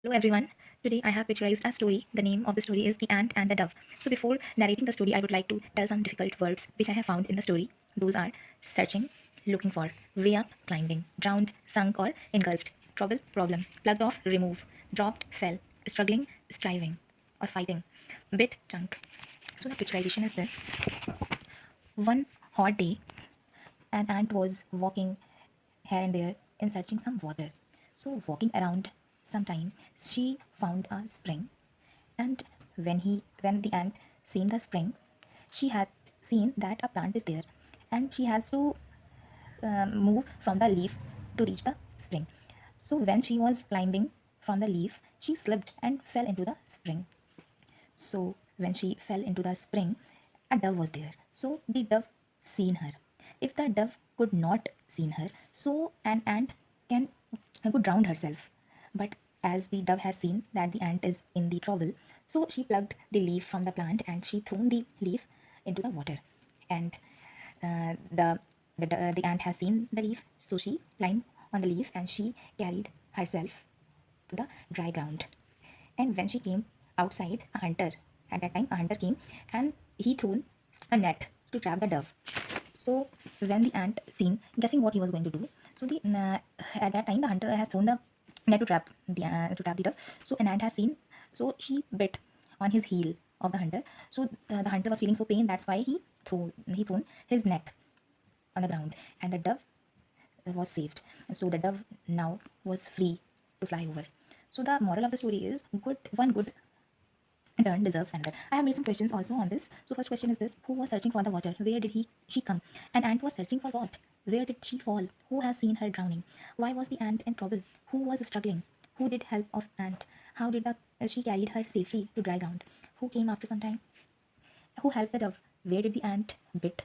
Hello everyone. Today I have picturized a story. The name of the story is The Ant and the Dove. So before narrating the story, I would like to tell some difficult words which I have found in the story. Those are searching, looking for, way up, climbing, drowned, sunk or engulfed, trouble, problem, plugged off, remove, dropped, fell, struggling, striving or fighting, bit, chunk. So the picturization is this. One hot day, an ant was walking here and there in searching some water. So walking around sometime she found a spring, and when the ant seen the spring, she had seen that a plant is there, and she has to move from the leaf to reach the spring. So when she was climbing from the leaf, she slipped and fell into the spring. So when she fell into the spring, a dove was there. So the dove seen her. If the dove could not seen her, so an ant can could drown herself. But as the dove has seen that the ant is in the trouble, so she plucked the leaf from the plant and she threw the leaf into the water. And the ant has seen the leaf, so she climbed on the leaf and she carried herself to the dry ground. And when she came outside, a hunter, at that time, a hunter came and he threw a net to trap the dove. So when the ant seen, guessing what he was going to do, so at that time the hunter has thrown the net to trap the dove. So an ant has seen, so she bit on his heel of the hunter. So the hunter was feeling so pain. That's why he thrown his net on the ground, and the dove was saved. So the dove now was free to fly over. So the moral of the story is good turn deserves another. I have made some questions also on this. So first question is this: who was searching for the water? Where did she come? An ant was searching for what? Where did she fall? Who has seen her drowning? Why was the ant in trouble? Who was struggling? Who did help of ant? How did she carried her safely to dry ground? Who came after some time? Who helped the dove? Where did the ant bit?